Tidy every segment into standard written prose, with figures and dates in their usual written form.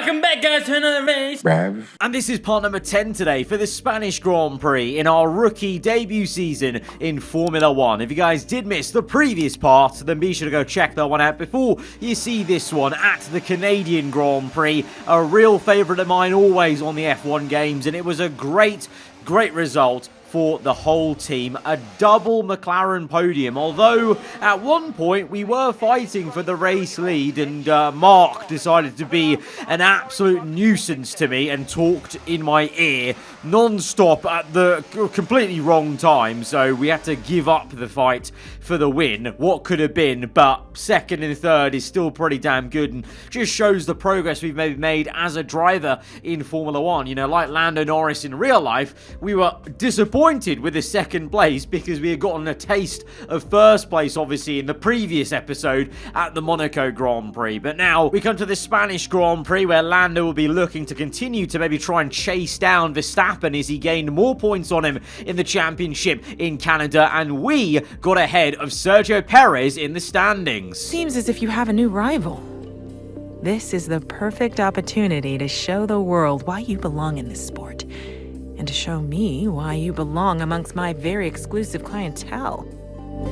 Welcome back, guys, to another race. And this is part number 10 today for the Spanish Grand Prix in our rookie debut season in Formula 1. If you guys did miss the previous part, then be sure to go check that one out before you see this one at the Canadian Grand Prix. A real favourite of mine always on the F1 games, and it was a great result for the whole team. A double McLaren podium, although at one point we were fighting for the race lead, and Mark decided to be an absolute nuisance to me and talked in my ear non-stop at the completely wrong time, so we had to give up the fight for the win. What could have been, but second and third is still pretty damn good, and just shows the progress we've maybe made as a driver in Formula 1. You know, like Lando Norris in real life, we were disappointed with the second place because we had gotten a taste of first place, obviously, in the previous episode at the Monaco Grand Prix. But now we come to the Spanish Grand Prix, where Lando will be looking to continue to maybe try and chase down Verstappen as he gained more points on him in the championship in Canada, and we got ahead of Sergio Perez in the standings. Seems as if you have a new rival. This is the perfect opportunity to show the world why you belong in this sport, and to show me why you belong amongst my very exclusive clientele.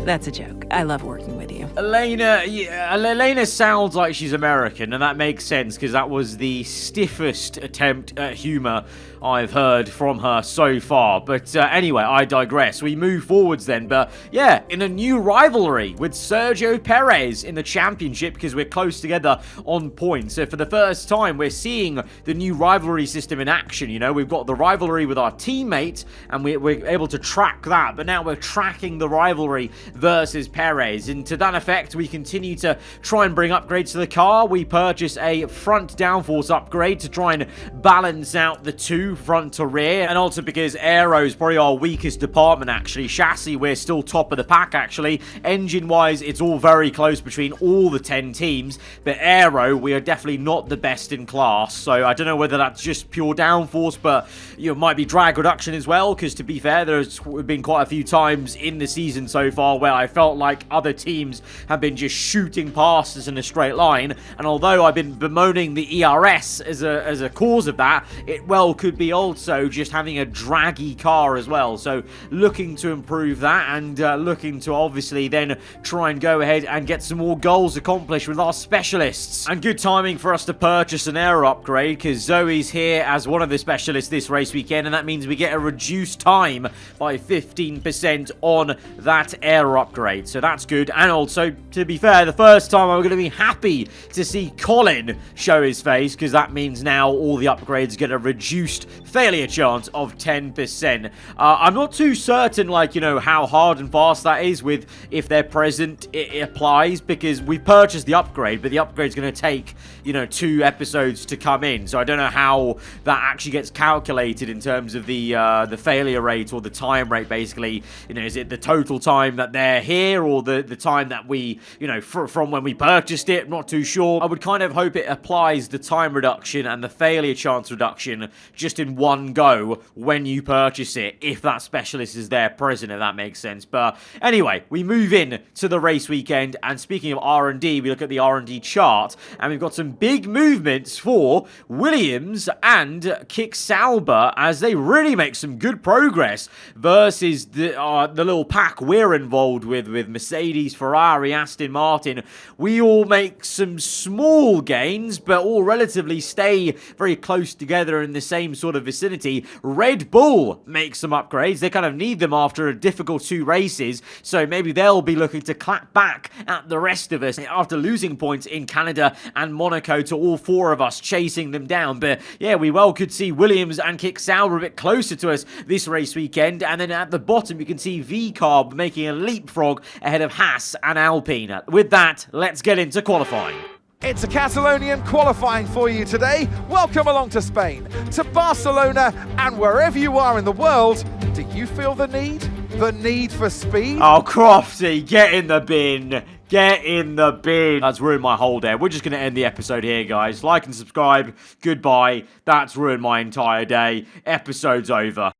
That's a joke. I love working with you. Elena sounds like she's American, and that makes sense because that was the stiffest attempt at humor I've heard from her so far. But anyway, I digress. We move forwards then. But yeah, in a new rivalry with Sergio Perez in the championship, because we're close together on points. So for the first time, we're seeing the new rivalry system in action. You know, we've got the rivalry with our teammate, and we're able to track that. But now we're tracking the rivalry versus Perez, and to that effect we continue to try and bring upgrades to the car. We purchase a front downforce upgrade to try and balance out the two, front to rear, and also because aero is probably our weakest department actually. Chassis, we're still top of the pack actually. Engine wise, it's all very close between all the 10 teams, but aero, we are definitely not the best in class. So I don't know whether that's just pure downforce, but you know, it might be drag reduction as well, because to be fair, there's been quite a few times in the season so far where I felt like other teams have been just shooting past us in a straight line, and although I've been bemoaning the ERS as a cause of that, it well could be also just having a draggy car as well. So looking to improve that, and looking to obviously then try and go ahead and get some more goals accomplished with our specialists. And good timing for us to purchase an aero upgrade, because Zoe's here as one of the specialists this race weekend, and that means we get a reduced time by 15% on that aero upgrade, so that's good. And also, to be fair, the first time I'm going to be happy to see Colin show his face, because that means now all the upgrades get a reduced failure chance of 10%. I'm not too certain, like, you know, how hard and fast that is with if they're present, it applies, because we purchased the upgrade, but the upgrade's going to take, you know, 2 episodes to come in, so I don't know how that actually gets calculated in terms of the failure rate or the time rate, basically. You know, is it the total time that they're here, or the time that we, you know, from when we purchased it? I'm not too sure. I would kind of hope it applies the time reduction and the failure chance reduction just in one go when you purchase it, if that specialist is there present, if that makes sense. But anyway, we move in to the race weekend, and speaking of R&D, we look at the R&D chart, and we've got some big movements for Williams and Kick Sauber as they really make some good progress versus the little pack we're involved with Mercedes, Ferrari, Aston Martin. We all make some small gains, but all relatively stay very close together in the same sort of vicinity. Red Bull makes some upgrades. They kind of need them after a difficult 2 races, so maybe they'll be looking to clap back at the rest of us after losing points in Canada and Monaco to all 4 of us, chasing them down. But yeah, we well could see Williams and Kick Sauber a bit closer to us this race weekend. And then at the bottom you can see VCarb making a leapfrog ahead of Haas and Alpine. With that, let's get into qualifying. It's a Catalonian qualifying for you today. Welcome along to Spain, to Barcelona, and wherever you are in the world. Do you feel the need? The need for speed? Oh, Crofty, get in the bin. Get in the bin. That's ruined my whole day. We're just going to end the episode here, guys. Like and subscribe. Goodbye. That's ruined my entire day. Episode's over.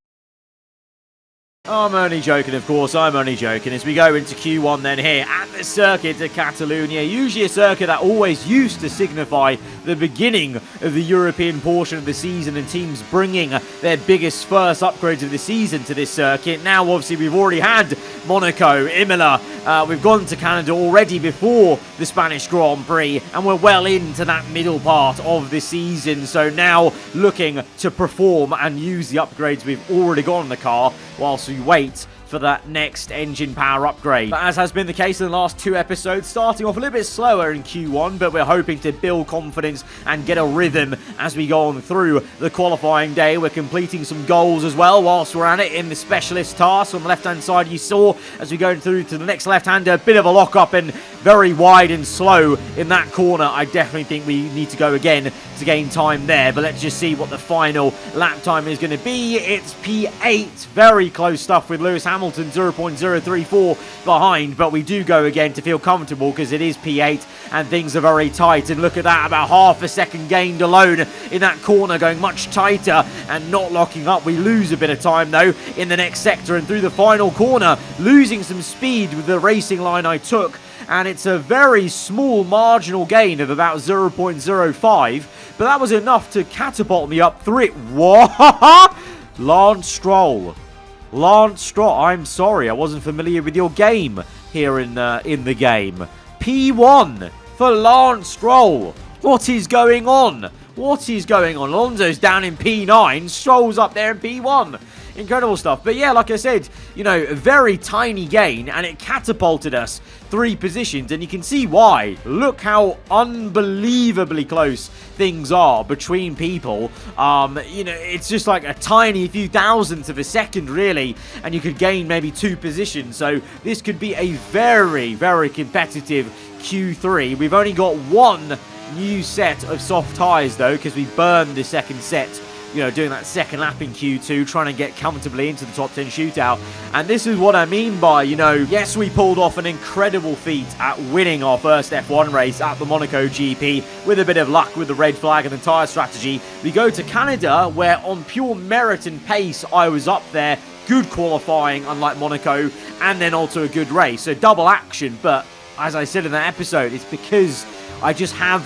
I'm only joking, of course, I'm only joking. As we go into Q1 then here at the Circuit de Catalunya, usually a circuit that always used to signify the beginning of the European portion of the season and teams bringing their biggest first upgrades of the season to this circuit. Now, obviously, we've already had Monaco, Imola, we've gone to Canada already before the Spanish Grand Prix, and we're well into that middle part of the season. So now looking to perform and use the upgrades we've already got on the car whilst we wait for that next engine power upgrade. But as has been the case in the last 2 episodes, starting off a little bit slower in Q1, but we're hoping to build confidence and get a rhythm as we go on through the qualifying day. We're completing some goals as well whilst we're at it in the specialist task. On the left-hand side, you saw as we go through to the next left-hander, a bit of a lock-up and very wide and slow in that corner. I definitely think we need to go again to gain time there, but let's just see what the final lap time is going to be. It's P8, very close stuff with Lewis Hamilton 0.034 behind, but we do go again to feel comfortable because it is P8 and things are very tight. And look at that, about half a second gained alone in that corner, going much tighter and not locking up. We lose a bit of time though in the next sector and through the final corner, losing some speed with the racing line I took, and it's a very small marginal gain of about 0.05, but that was enough to catapult me up through it. What? Lance Stroll, I'm sorry, I wasn't familiar with your game here in the game. P1 for Lance Stroll. What is going on? What is going on? Alonso's down in P9, Stroll's up there in P1. Incredible stuff. But yeah, like I said, you know, a very tiny gain, and it catapulted us 3 positions, and you can see why. Look how unbelievably close things are between people. You know, it's just like a tiny few thousandths of a second, really, and you could gain maybe 2 positions. So this could be a very, very competitive Q3. We've only got 1 new set of soft tyres, though, because we burned the second set, you know, doing that second lap in Q2, trying to get comfortably into the top 10 shootout. And this is what I mean by, you know, yes, we pulled off an incredible feat at winning our first F1 race at the Monaco GP with a bit of luck with the red flag and the tyre strategy. We go to Canada, where on pure merit and pace, I was up there. Good qualifying, unlike Monaco, and then also a good race. So double action, but as I said in that episode, it's because I just have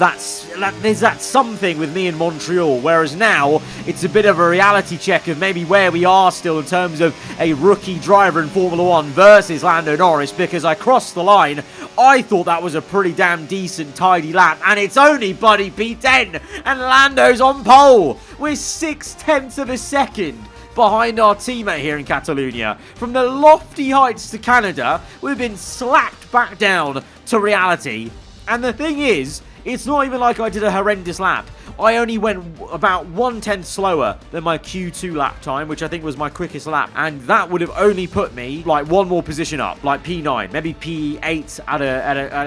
there's that something with me in Montreal, whereas now it's a bit of a reality check of maybe where we are still in terms of a rookie driver in Formula 1 versus Lando Norris, because I crossed the line. I thought that was a pretty damn decent, tidy lap, and it's only bloody P10, and Lando's on pole. We're 0.6 of a second behind our teammate here in Catalonia. From the lofty heights to Canada, we've been slapped back down to reality. And the thing is, it's not even like I did a horrendous lap. I only went about 1/10 slower than my Q2 lap time, which I think was my quickest lap. And that would have only put me like 1 more position up, like P9, maybe P8 at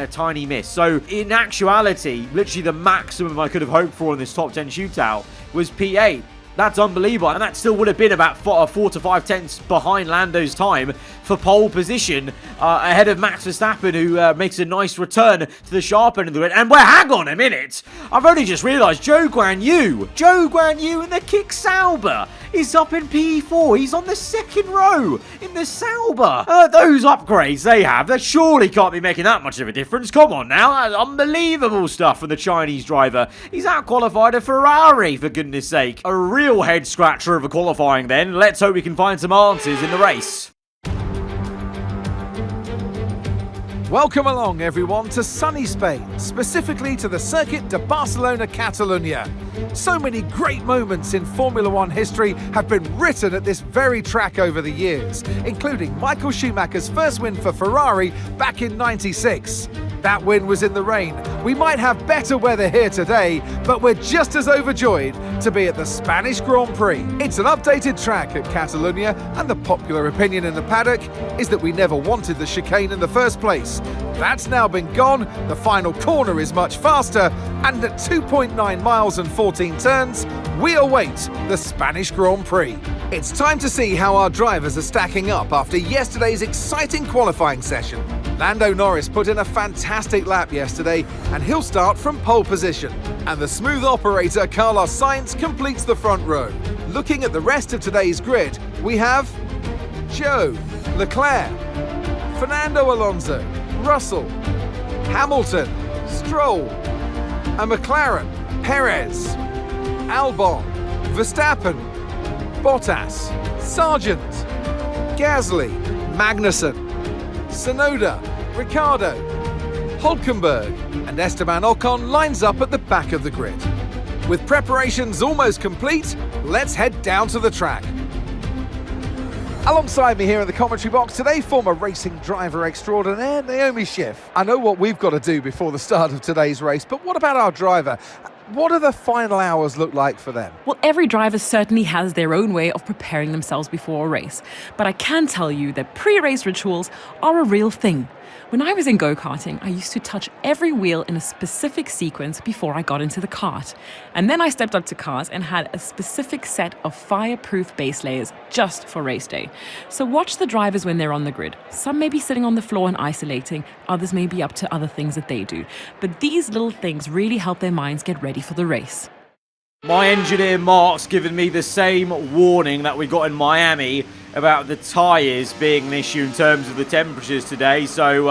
a tiny miss. So in actuality, literally the maximum I could have hoped for in this top 10 shootout was P8. That's unbelievable, and that still would have been about 4 to 5 tenths behind Lando's time for pole position, ahead of Max Verstappen, who makes a nice return to the sharp end of the grid. And well, hang on a minute, I've only just realised Zhou Guanyu in the Kick Sauber is up in P4. He's on the 2nd row in the Sauber. Those upgrades they have, that surely can't be making that much of a difference. Come on now, that's unbelievable stuff from the Chinese driver. He's out-qualified a Ferrari, for goodness sake. A real head-scratcher of a qualifying then. Let's hope we can find some answers in the race. Welcome along, everyone, to sunny Spain, specifically to the Circuit de Barcelona Catalunya. So many great moments in Formula 1 history have been written at this very track over the years, including Michael Schumacher's first win for Ferrari back in '96. That win was in the rain. We might have better weather here today, but we're just as overjoyed to be at the Spanish Grand Prix. It's an updated track at Catalunya, and the popular opinion in the paddock is that we never wanted the chicane in the first place. That's now been gone, the final corner is much faster, and at 2.9 miles and 14 turns, we await the Spanish Grand Prix. It's time to see how our drivers are stacking up after yesterday's exciting qualifying session. Lando Norris put in a fantastic lap yesterday, and he'll start from pole position. And the smooth operator Carlos Sainz completes the front row. Looking at the rest of today's grid, we have Zhou, Leclerc, Fernando Alonso, Russell, Hamilton, Stroll, and McLaren, Perez, Albon, Verstappen, Bottas, Sargent, Gasly, Magnussen, Tsunoda, Ricciardo, Hulkenberg, and Esteban Ocon lines up at the back of the grid. With preparations almost complete, let's head down to the track. Alongside me here in the commentary box today, former racing driver extraordinaire Naomi Schiff. I know what we've got to do before the start of today's race, but what about our driver? What do the final hours look like for them? Well, every driver certainly has their own way of preparing themselves before a race. But I can tell you that pre-race rituals are a real thing. When I was in go-karting, I used to touch every wheel in a specific sequence before I got into the kart. And then I stepped up to cars and had a specific set of fireproof base layers just for race day. So watch the drivers when they're on the grid. Some may be sitting on the floor and isolating, others may be up to other things that they do. But these little things really help their minds get ready for the race. My engineer Mark's given me the same warning that we got in Miami about the tyres being an issue in terms of the temperatures today. So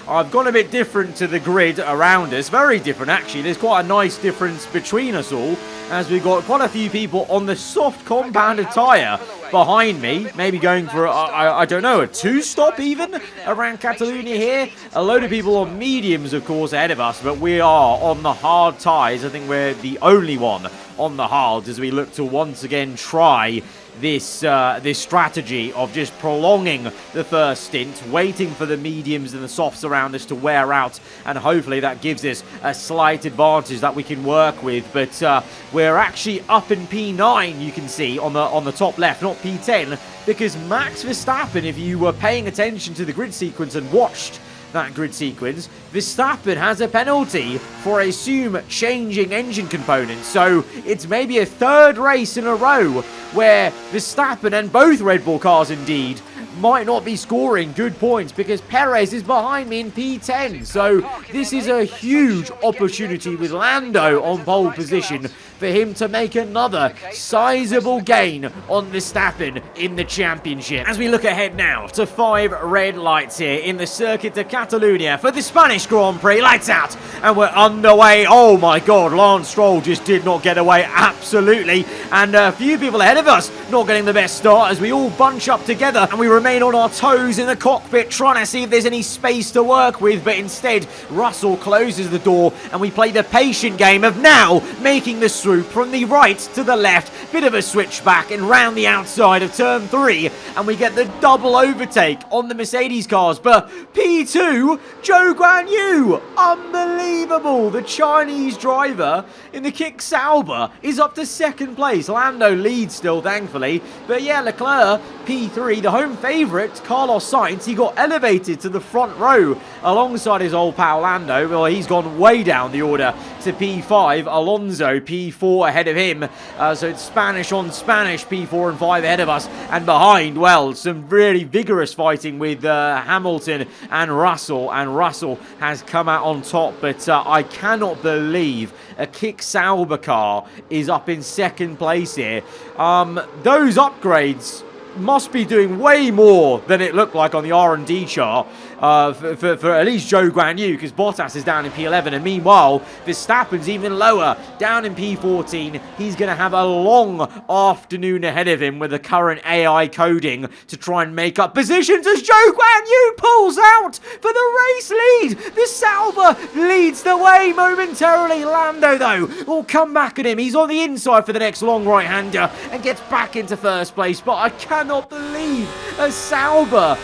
I've gone a bit different to the grid around us. Very different, actually. There's quite a nice difference between us all, as we've got quite a few people on the soft compounded tyre behind me, maybe going for, I don't know, a two-stop even around Catalonia here. A load of people on mediums, of course, ahead of us, but we are on the hard tyres. I think we're the only one on the hards as we look to once again try this strategy of just prolonging the first stint, waiting for the mediums and the softs around us to wear out, and hopefully that gives us a slight advantage that we can work with. But we're actually up in P9, you can see on the top left, not P10, because Max Verstappen, if you were paying attention to the grid sequence and watched that grid sequence, Verstappen has a penalty for, I assume, changing engine components. So it's maybe a third race in a row where Verstappen and both Red Bull cars indeed might not be scoring good points because Perez is behind me in P10. So this is a huge opportunity with Lando on pole position for him to make another sizable gain on Verstappen in the championship. As we look ahead now to 5 red lights here in the Circuit de Catalunya for the Spanish Grand Prix. Lights out and we're underway. Oh my god, Lance Stroll just did not get away, absolutely. And a few people ahead of us not getting the best start as we all bunch up together and we remain on our toes in the cockpit trying to see if there's any space to work with, but instead Russell closes the door and we play the patient game of now making the swoop from the right to the left, bit of a switchback and round the outside of turn 3, and we get the double overtake on the Mercedes cars. But P2, Zhou Guanyu, unbelievable, the Chinese driver in the Kick Sauber is up to second place. Lando leads still, thankfully, but yeah, Leclerc P3, the home favourite Carlos Sainz, he got elevated to the front row alongside his old pal Lando. Well, he's gone way down the order to P5. Alonso P4 ahead of him, so it's Spanish on Spanish, P4 and 5 ahead of us, and behind, well, some really vigorous fighting with Hamilton and Russell has come out on top. But I cannot believe a Kick Sauber car is up in second place here. Those upgrades must be doing way more than it looked like on the R&D chart for at least Zhou Guanyu, because Bottas is down in P11, and meanwhile Verstappen's even lower, down in P14. He's going to have a long afternoon ahead of him with the current AI coding to try and make up positions as Zhou Guanyu pulls out for the race lead. The Sauber leads the way momentarily. Lando, though, will come back at him. He's on the inside for the next long right-hander and gets back into first place. But I cannot believe a Sauber,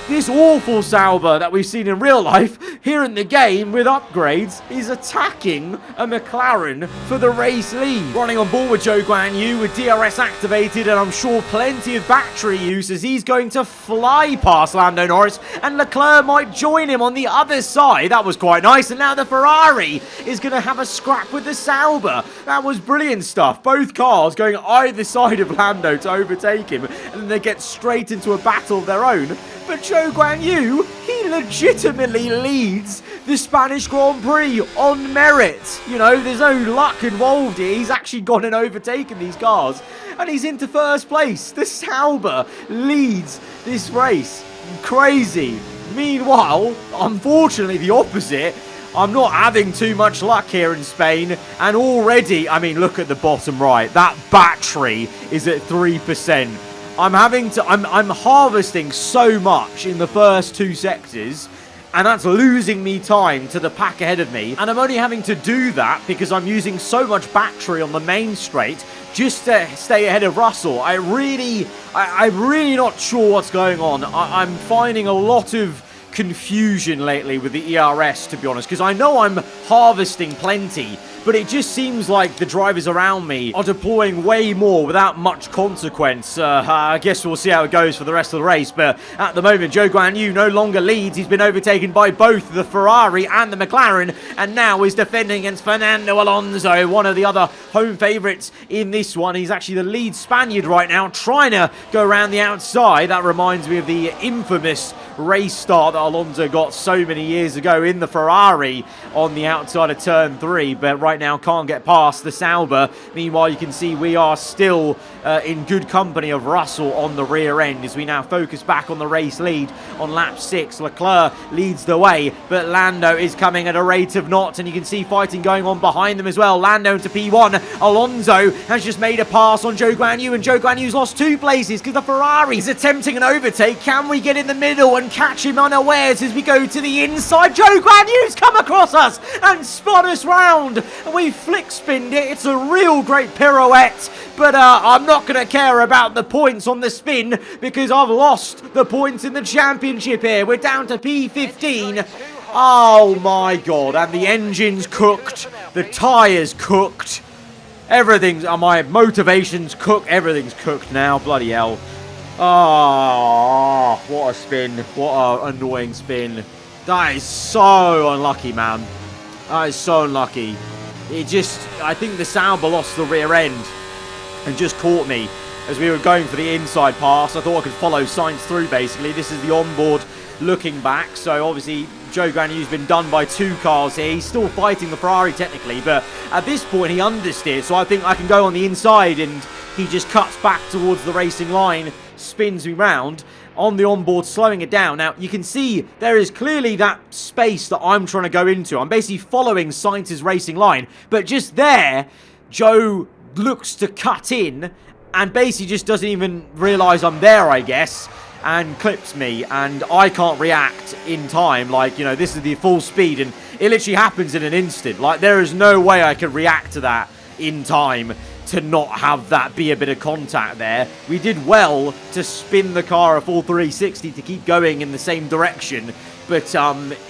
this awful Sauber that we've seen in real life, here in the game with upgrades, is attacking a McLaren for the race lead. Running on board with Zhou Guanyu with DRS activated, and I'm sure plenty of battery use, as he's going to fly past Lando Norris, and Leclerc might join him on the other side. That was quite nice, and now the Ferrari is going to have a scrap with the Sauber. That was brilliant stuff. Both cars going either side of Lando to overtake him, and then they get straight into a battle of their own. But Zhou Guanyu, he legitimately leads the Spanish Grand Prix on merit. You know, there's no luck involved here. He's actually gone and overtaken these cars, and he's into first place. The Sauber leads this race. Crazy. Meanwhile, unfortunately, the opposite. I'm not having too much luck here in Spain, and already, I mean, look at the bottom right. That battery is at 3%. I'm harvesting so much in the first two sectors, and that's losing me time to the pack ahead of me. And I'm only having to do that because I'm using so much battery on the main straight just to stay ahead of Russell. I'm really not sure what's going on. I'm finding a lot of confusion lately with the ERS, to be honest, because I know I'm harvesting plenty, but it just seems like the drivers around me are deploying way more without much consequence. I guess we'll see how it goes for the rest of the race, but at the moment, Zhou Guanyu no longer leads. He's been overtaken by both the Ferrari and the McLaren, and now is defending against Fernando Alonso, one of the other home favourites in this one. He's actually the lead Spaniard right now, trying to go around the outside. That reminds me of the infamous race start that Alonso got so many years ago in the Ferrari on the outside of turn 3, but right now can't get past the Sauber. Meanwhile, you can see we are still in good company of Russell on the rear end as we now focus back on the race lead on lap 6. Leclerc leads the way, but Lando is coming at a rate of knots, and you can see fighting going on behind them as well. Lando into P1. Alonso has just made a pass on Zhou Guanyu, and Zhou Guanyu's lost 2 places because the Ferrari's attempting an overtake. Can we get in the middle and catch him unawares as we go to the inside? Zhou Guanyu's come across us and spun us round. We flick spinned it. It's a real great pirouette, but I'm not going to care about the points on the spin because I've lost the points in the championship here. We're down to P15. Oh my god, and the engine's cooked, the tyres cooked, everything's, my motivation's cooked, everything's cooked now, bloody hell. Oh, what a spin, what an annoying spin. That is so unlucky, man. That is so unlucky. I think the Sauber lost the rear end and just caught me as we were going for the inside pass. I thought I could follow Sainz through, basically. This is the onboard looking back. So, obviously, Zhou Guanyu's been done by 2 cars here. He's still fighting the Ferrari, technically. But at this point, he understeered. So, I think I can go on the inside, and he just cuts back towards the racing line, spins me round on the onboard, slowing it down. Now, you can see there is clearly that space that I'm trying to go into. I'm basically following Sainz's racing line. But just there, Zhou looks to cut in and basically just doesn't even realise I'm there, I guess, and clips me, and I can't react in time. Like, you know, this is the full speed, and it literally happens in an instant. Like, there is no way I can react to that in time to not have that be a bit of contact there. We did well to spin the car a full 360 to keep going in the same direction, but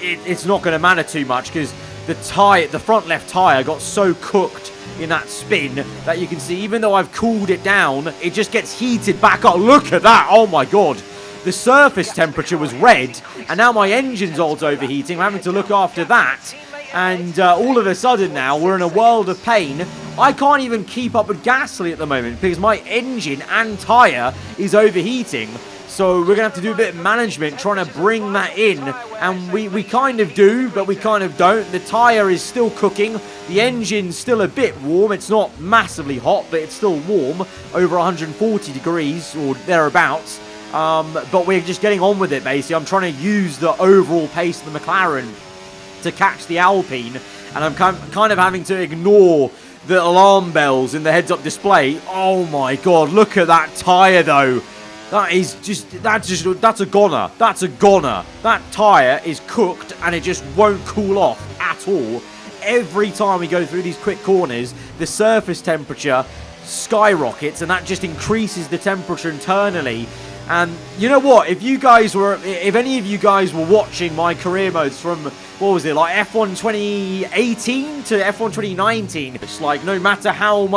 it's not going to matter too much because the front left tyre got so cooked in that spin that you can see, even though I've cooled it down, it just gets heated back up. Look at that. Oh my god. The surface temperature was red, and now my engine's also overheating. I'm having to look after that. And all of a sudden now, we're in a world of pain. I can't even keep up with Gasly at the moment because my engine and tyre is overheating. So we're going to have to do a bit of management trying to bring that in. And we kind of do, but we kind of don't. The tyre is still cooking. The engine's still a bit warm. It's not massively hot, but it's still warm. Over 140 degrees or thereabouts. But we're just getting on with it, basically. I'm trying to use the overall pace of the McLaren to catch the Alpine, and I'm kind of having to ignore the alarm bells in the heads-up display. Oh my god, look at that tyre though. That's a goner. That's a goner. That tyre is cooked and it just won't cool off at all. Every time we go through these quick corners, the surface temperature skyrockets, and that just increases the temperature internally. And you know what? If any of you guys were watching my career modes from, what was it, like F1 2018 to F1 2019, it's like no matter how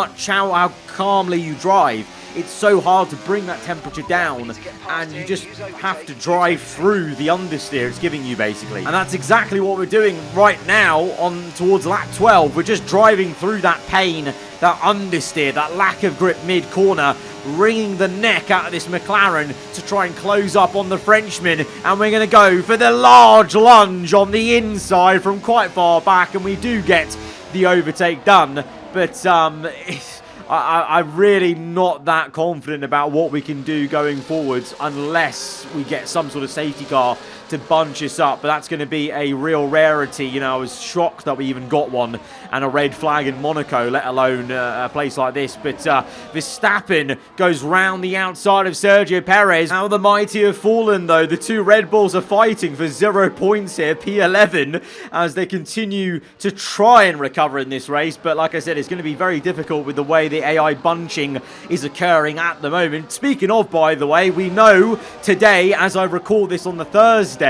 calmly you drive, it's so hard to bring that temperature down, and you just have to drive through the understeer it's giving you, basically. And that's exactly what we're doing right now on towards lap 12. We're just driving through that pain, that understeer, that lack of grip mid-corner, wringing the neck out of this McLaren to try and close up on the Frenchman. And we're going to go for the large lunge on the inside from quite far back, and we do get the overtake done. But I'm really not that confident about what we can do going forwards unless we get some sort of safety car to bunch us up, but that's going to be a real rarity. You know, I was shocked that we even got one and a red flag in Monaco, let alone a place like this. But Verstappen goes round the outside of Sergio Perez. How the mighty have fallen, though. The two Red Bulls are fighting for 0 points here, P11, as they continue to try and recover in this race. But like I said, it's going to be very difficult with the way the AI bunching is occurring at the moment. Speaking of, by the way, we know today, as I record this on the Thursday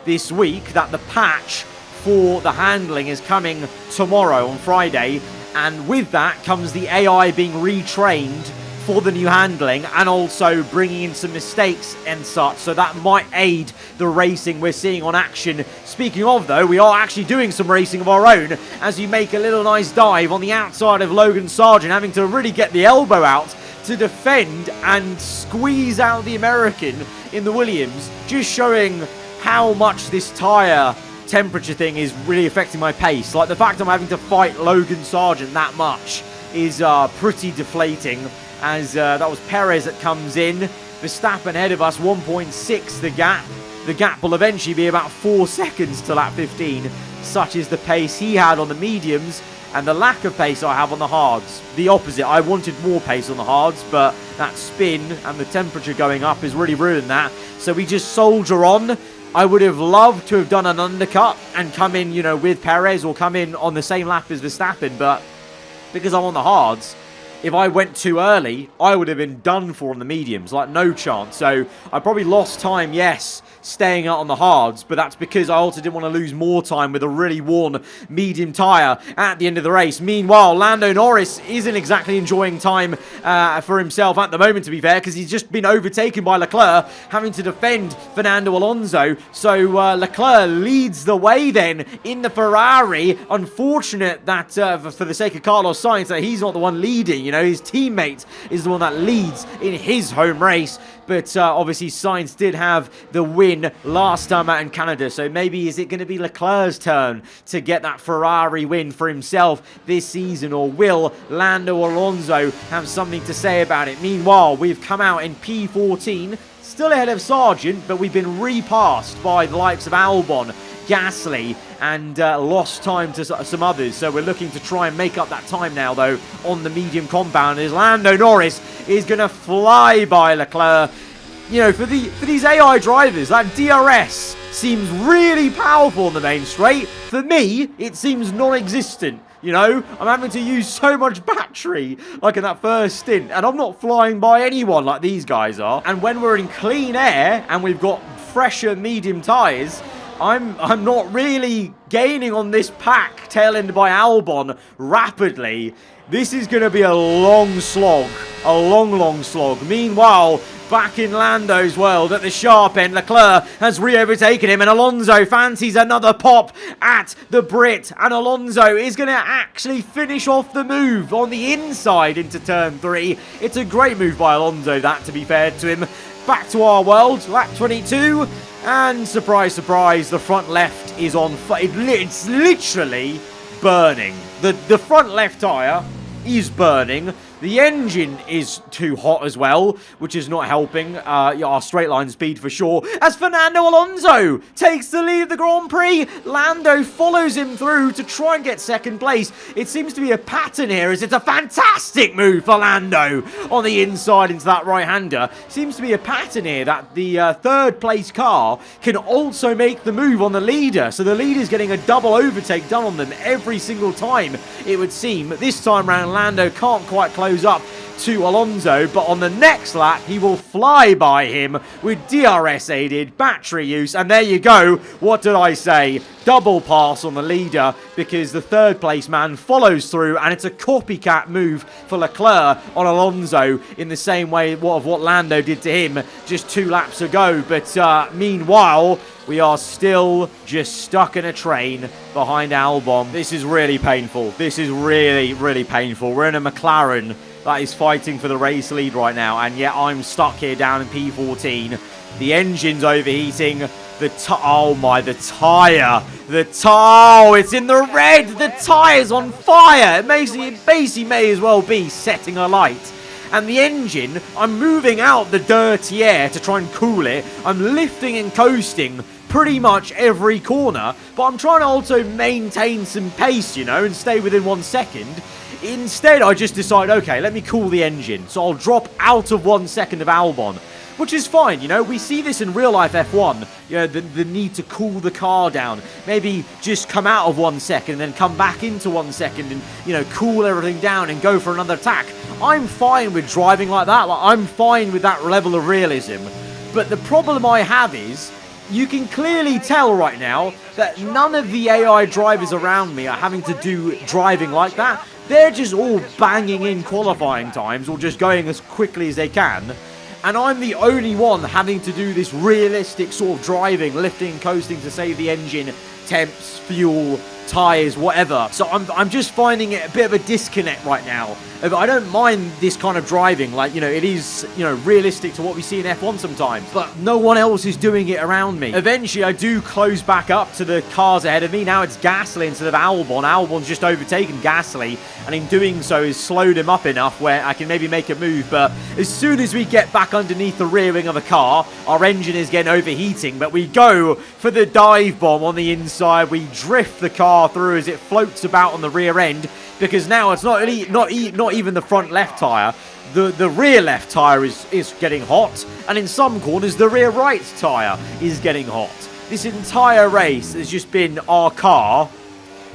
this week, that the patch for the handling is coming tomorrow on Friday, and with that comes the AI being retrained for the new handling and also bringing in some mistakes and such, so that might aid the racing we're seeing on action. Speaking of, though, we are actually doing some racing of our own as you make a little nice dive on the outside of Logan Sargent, having to really get the elbow out to defend and squeeze out the American in the Williams, just showing how much this tyre temperature thing is really affecting my pace. Like, the fact I'm having to fight Logan Sargent that much is pretty deflating, as that was Perez that comes in. Verstappen ahead of us, 1.6 the gap. The gap will eventually be about 4 seconds to lap 15. Such is the pace he had on the mediums and the lack of pace I have on the hards. The opposite, I wanted more pace on the hards, but that spin and the temperature going up has really ruined that. So we just soldier on. I would have loved to have done an undercut and come in, you know, with Perez or come in on the same lap as Verstappen, but because I'm on the hards, if I went too early, I would have been done for on the mediums, like no chance. So I probably lost time, yes, staying out on the hards, but that's because I also didn't want to lose more time with a really worn medium tyre at the end of the race. Meanwhile, Lando Norris isn't exactly enjoying time for himself at the moment, to be fair, because he's just been overtaken by Leclerc, having to defend Fernando Alonso. So Leclerc leads the way then in the Ferrari. Unfortunate that for the sake of Carlos Sainz, that he's not the one leading. You know, his teammate is the one that leads in his home race. But obviously Sainz did have the win last time out in Canada. So maybe is it going to be Leclerc's turn to get that Ferrari win for himself this season? Or will Lando Alonso have something to say about it? Meanwhile, we've come out in P14, still ahead of Sargent, but we've been repassed by the likes of Albon, Gasly, and lost time to some others. So we're looking to try and make up that time now, though, on the medium compound, as Lando Norris is going to fly by Leclerc. You know, for these AI drivers, that DRS seems really powerful on the main straight. For me, it seems non-existent. You know, I'm having to use so much battery, like in that first stint, and I'm not flying by anyone like these guys are. And when we're in clean air and we've got fresher medium tyres, I'm not really gaining on this pack, tail-ended by Albon rapidly. This is going to be a long slog. A long slog. Meanwhile, back in Lando's world at the sharp end, Leclerc has re-overtaken him, and Alonso fancies another pop at the Brit, and Alonso is going to actually finish off the move on the inside into turn 3. It's a great move by Alonso, that, to be fair to him. Back to our world, lap 22. And surprise, surprise, the front left is on fire. It's literally burning. The front left tyre is burning. The engine is too hot as well, which is not helping our straight line speed for sure. As Fernando Alonso takes the lead of the Grand Prix, Lando follows him through to try and get second place. It seems to be a pattern here, as it's a fantastic move for Lando on the inside into that right-hander. Seems to be a pattern here that the third place car can also make the move on the leader. So the leader's getting a double overtake done on them every single time, it would seem. This time round, Lando can't quite close up to Alonso, but on the next lap, he will fly by him with DRS-aided battery use. And there you go. What did I say? Double pass on the leader because the third place man follows through, and it's a copycat move for Leclerc on Alonso in the same way of what Lando did to him just 2 laps ago. But meanwhile, we are still just stuck in a train behind Albon. This is really painful. This is really, really painful. We're in a McLaren that is fighting for the race lead right now, and yet I'm stuck here down in P14. The engine's overheating. The tyre. Oh, it's in the red. The tyre's on fire. It basically may as well be setting alight. And the engine, I'm moving out the dirty air to try and cool it. I'm lifting and coasting pretty much every corner, but I'm trying to also maintain some pace, you know, and stay within 1 second. Instead, I just decide, okay, let me cool the engine. So I'll drop out of 1 second of Albon, which is fine, you know. We see this in real life F1, you know, the need to cool the car down. Maybe just come out of 1 second and then come back into 1 second and, you know, cool everything down and go for another attack. I'm fine with driving like that. Like, I'm fine with that level of realism. But the problem I have is, you can clearly tell right now that none of the AI drivers around me are having to do driving like that. They're just all banging in qualifying times or just going as quickly as they can. And I'm the only one having to do this realistic sort of driving, lifting, coasting to save the engine, temps, fuel, tyres, whatever. So I'm just finding it a bit of a disconnect right now. I don't mind this kind of driving, like, you know, it is, you know, realistic to what we see in F1 sometimes, but no one else is doing it around me. Eventually, I do close back up to the cars ahead of me. Now it's Gasly instead of Albon. Albon's just overtaken Gasly, and in doing so, has slowed him up enough where I can maybe make a move, but as soon as we get back underneath the rear wing of the car, our engine is getting overheating, but we go for the dive bomb on the inside. We drift the car through as it floats about on the rear end, because now it's not even the front left tyre. The rear left tyre is getting hot, and in some corners the rear right tyre is getting hot. This entire race has just been our car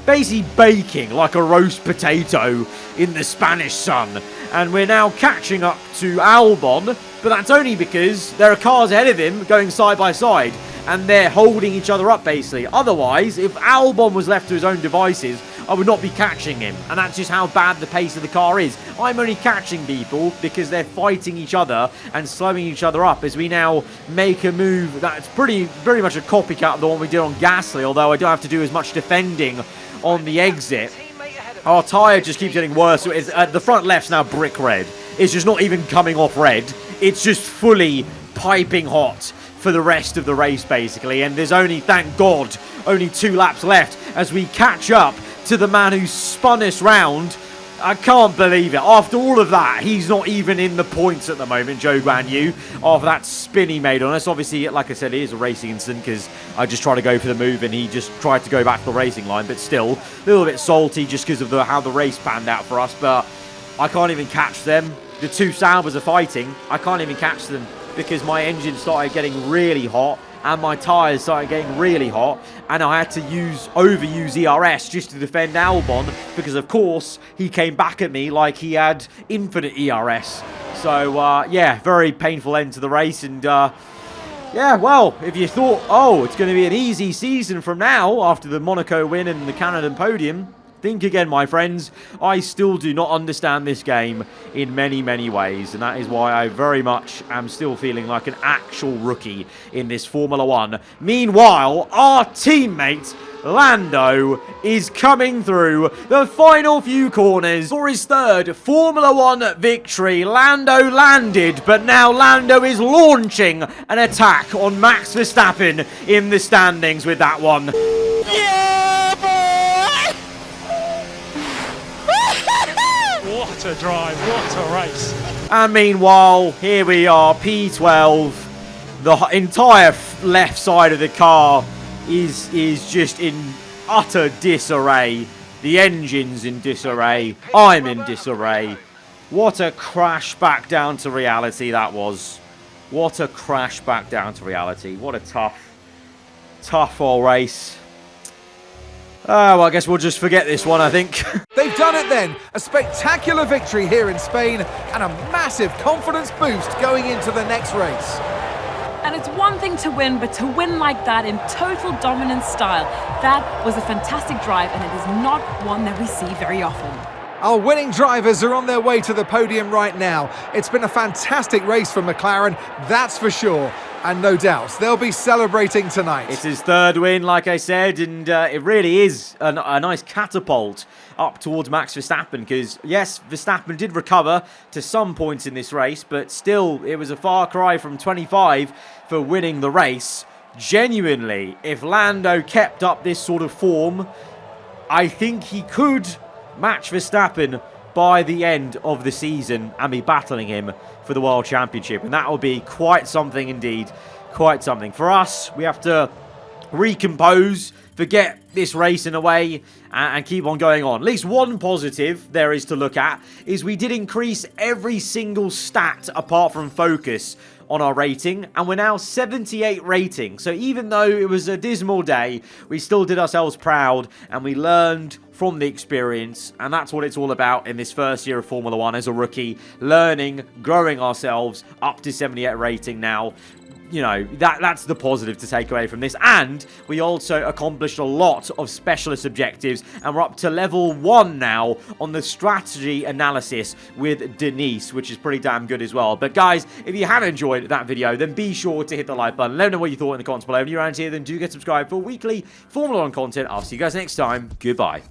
basically baking like a roast potato in the Spanish sun. And we're now catching up to Albon, but that's only because there are cars ahead of him going side by side, and they're holding each other up basically. Otherwise, if Albon was left to his own devices, I would not be catching him, and that's just how bad the pace of the car is. I'm only catching people because they're fighting each other and slowing each other up as we now make a move that's pretty much a copycat of the one we did on Gasly, although I don't have to do as much defending on the exit. Our tyre just keeps getting worse. The front left's now brick red. It's just not even coming off red. It's just fully piping hot for the rest of the race, basically. And there's only, thank God, only 2 laps left as we catch up to the man who spun us round. I can't believe it. After all of that, he's not even in the points at the moment, Zhou Guanyu, after that spin he made on us. Obviously, like I said, it is a racing incident because I just tried to go for the move and he just tried to go back to the racing line. But still, a little bit salty just because of how the race panned out for us. But I can't even catch them. The 2 Saubers are fighting. I can't even catch them because my engine started getting really hot and my tyres started getting really hot, and I had to overuse ERS just to defend Albon because, of course, he came back at me like he had infinite ERS. So, yeah, very painful end to the race, and, yeah, well, if you thought, oh, it's going to be an easy season from now after the Monaco win and the Canada podium, think again, my friends. I still do not understand this game in many, many ways, and that is why I very much am still feeling like an actual rookie in this Formula 1. Meanwhile, our teammate Lando is coming through the final few corners for his 3rd Formula 1 victory. Lando landed, but now Lando is launching an attack on Max Verstappen in the standings with that one. Yeah, boy! What a drive, what a race. And meanwhile, here we are, P12. The entire left side of the car is just in utter disarray. The engine's in disarray. I'm in disarray. What a crash back down to reality that was. What a crash back down to reality. What a tough old race. Oh, well, I guess we'll just forget this one, I think. They've done it then. A spectacular victory here in Spain and a massive confidence boost going into the next race. And it's one thing to win, but to win like that in total dominant style, that was a fantastic drive, and it is not one that we see very often. Our winning drivers are on their way to the podium right now. It's been a fantastic race for McLaren, that's for sure. And no doubt, they'll be celebrating tonight. It's his third win, like I said, and it really is a nice catapult up towards Max Verstappen, because, yes, Verstappen did recover to some points in this race, but still, it was a far cry from 25 for winning the race. Genuinely, if Lando kept up this sort of form, I think he could match Verstappen by the end of the season and be battling him for the World Championship. And that will be quite something indeed. Quite something. For us, we have to recompose, forget this race in a way, and keep on going on. At least one positive there is to look at is we did increase every single stat apart from focus on our rating, and we're now 78 rating. So even though it was a dismal day, we still did ourselves proud, and we learned from the experience, and that's what it's all about in this first year of Formula 1 as a rookie, learning, growing ourselves up to 78 rating now. You know, that's the positive to take away from this. And we also accomplished a lot of specialist objectives, and we're up to level 1 now on the strategy analysis with Denise, which is pretty damn good as well. But guys, if you have enjoyed that video, then be sure to hit the like button. Let me know what you thought in the comments below. If you're around here, then do get subscribed for weekly Formula 1 content. I'll see you guys next time. Goodbye.